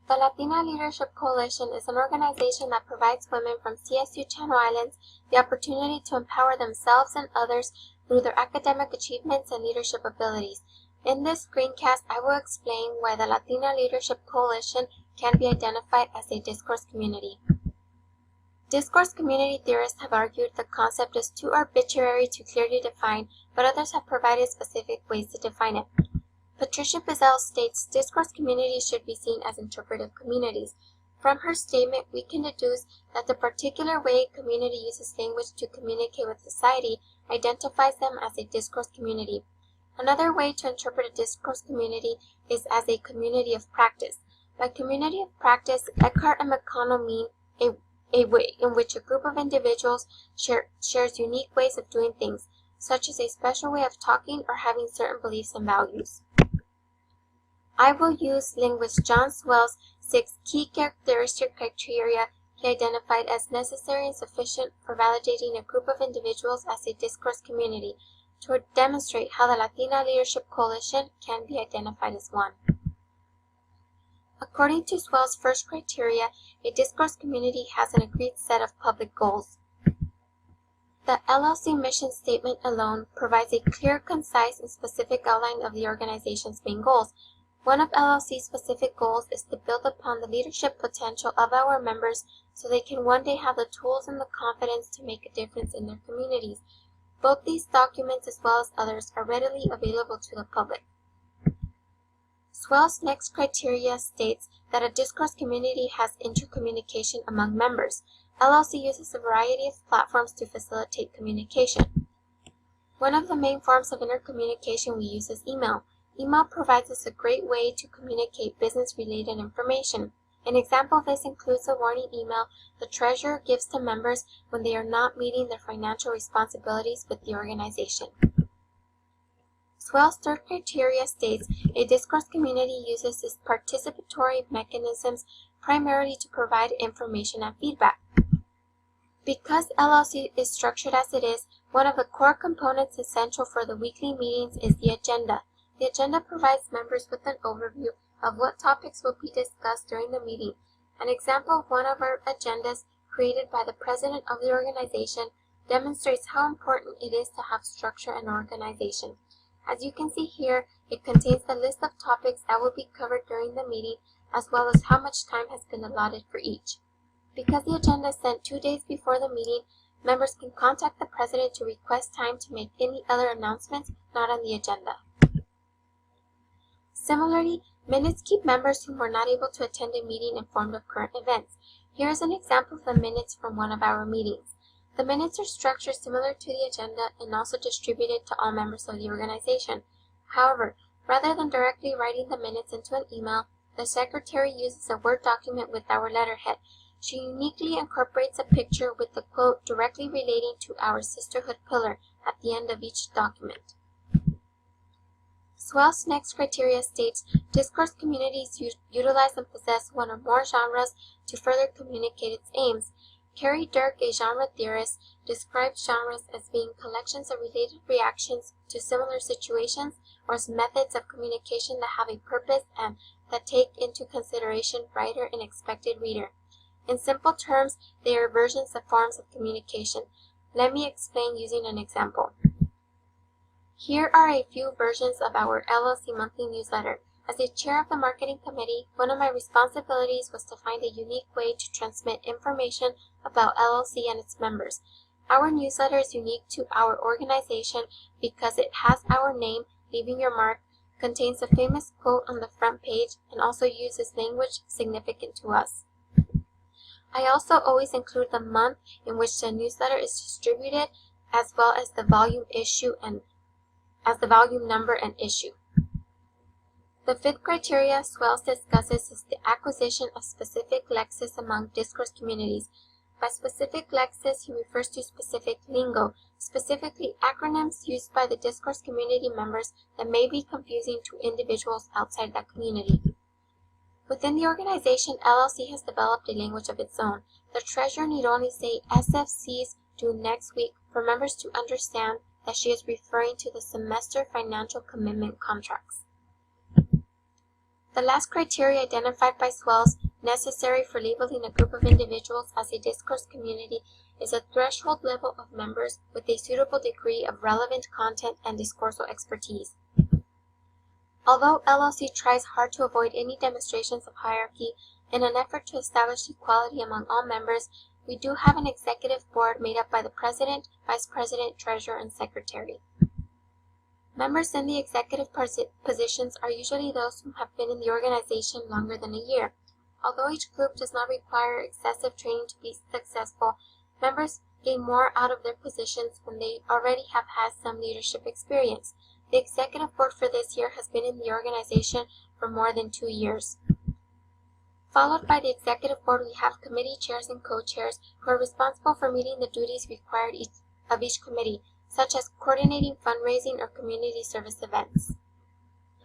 The Latina Leadership Coalition is an organization that provides women from CSU Channel Islands the opportunity to empower themselves and others through their academic achievements and leadership abilities. In this screencast, I will explain why the Latina Leadership Coalition can be identified as a discourse community. Discourse community theorists have argued the concept is too arbitrary to clearly define, but others have provided specific ways to define it. Patricia Bizzell states discourse communities should be seen as interpretive communities. From her statement, we can deduce that the particular way a community uses language to communicate with society identifies them as a discourse community. Another way to interpret a discourse community is as a community of practice. By community of practice, Eckhart and McConnell mean a way in which a group of individuals shares unique ways of doing things, such as a special way of talking or having certain beliefs and values. I will use linguist John Swell's 6 key characteristic criteria he identified as necessary and sufficient for validating a group of individuals as a discourse community to demonstrate how the Latina Leadership Coalition can be identified as one. According to Swell's first criteria, a discourse community has an agreed set of public goals. The LLC mission statement alone provides a clear, concise, and specific outline of the organization's main goals. One of LLC's specific goals is to build upon the leadership potential of our members so they can one day have the tools and the confidence to make a difference in their communities. Both these documents, as well as others, are readily available to the public. Swell's next criteria states that a discourse community has intercommunication among members. LLC uses a variety of platforms to facilitate communication. One of the main forms of intercommunication we use is email. Email provides us a great way to communicate business-related information. An example of this includes a warning email the treasurer gives to members when they are not meeting their financial responsibilities with the organization. Swell's third criteria states a discourse community uses its participatory mechanisms primarily to provide information and feedback. Because LLC is structured as it is, one of the core components essential for the weekly meetings is the agenda. The agenda provides members with an overview of what topics will be discussed during the meeting. An example of one of our agendas created by the president of the organization demonstrates how important it is to have structure and organization. As you can see here, it contains the list of topics that will be covered during the meeting, as well as how much time has been allotted for each. Because the agenda is sent 2 days before the meeting, members can contact the president to request time to make any other announcements not on the agenda. Similarly, minutes keep members who were not able to attend a meeting informed of current events. Here is an example of the minutes from one of our meetings. The minutes are structured similar to the agenda and also distributed to all members of the organization. However, rather than directly writing the minutes into an email, the secretary uses a Word document with our letterhead. She uniquely incorporates a picture with the quote directly relating to our sisterhood pillar at the end of each document. Swell's next criteria states discourse communities utilize and possess one or more genres to further communicate its aims. Carrie Dirk, a genre theorist, describes genres as being collections of related reactions to similar situations or as methods of communication that have a purpose and that take into consideration writer and expected reader. In simple terms, they are versions of forms of communication. Let me explain using an example. Here are a few versions of our LLC monthly newsletter. As the chair of the marketing committee, one of my responsibilities was to find a unique way to transmit information about LLC and its members. Our newsletter is unique to our organization because it has our name, Leaving Your Mark, contains a famous quote on the front page, and also uses language significant to us. I also always include the month in which the newsletter is distributed, as well as the volume number and issue. The fifth criteria Swells discusses is the acquisition of specific lexis among discourse communities. By specific lexis, he refers to specific lingo, specifically acronyms used by the discourse community members that may be confusing to individuals outside that community. Within the organization, LLC has developed a language of its own. The treasurer need only say SFCs due next week for members to understand that she is referring to the semester financial commitment contracts. The last criteria identified by Swells necessary for labeling a group of individuals as a discourse community is a threshold level of members with a suitable degree of relevant content and discoursal expertise. Although LLC tries hard to avoid any demonstrations of hierarchy in an effort to establish equality among all members, we do have an executive board made up by the president, vice president, treasurer, and secretary. Members in the executive positions are usually those who have been in the organization longer than a year. Although each group does not require excessive training to be successful, members gain more out of their positions when they already have had some leadership experience. The executive board for this year has been in the organization for more than 2 years. Followed by the executive board, we have committee chairs and co-chairs who are responsible for meeting the duties required of each committee, such as coordinating fundraising or community service events.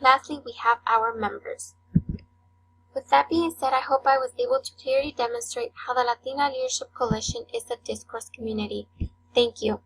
Lastly, we have our members. With that being said, I hope I was able to clearly demonstrate how the Latina Leadership Coalition is a discourse community. Thank you.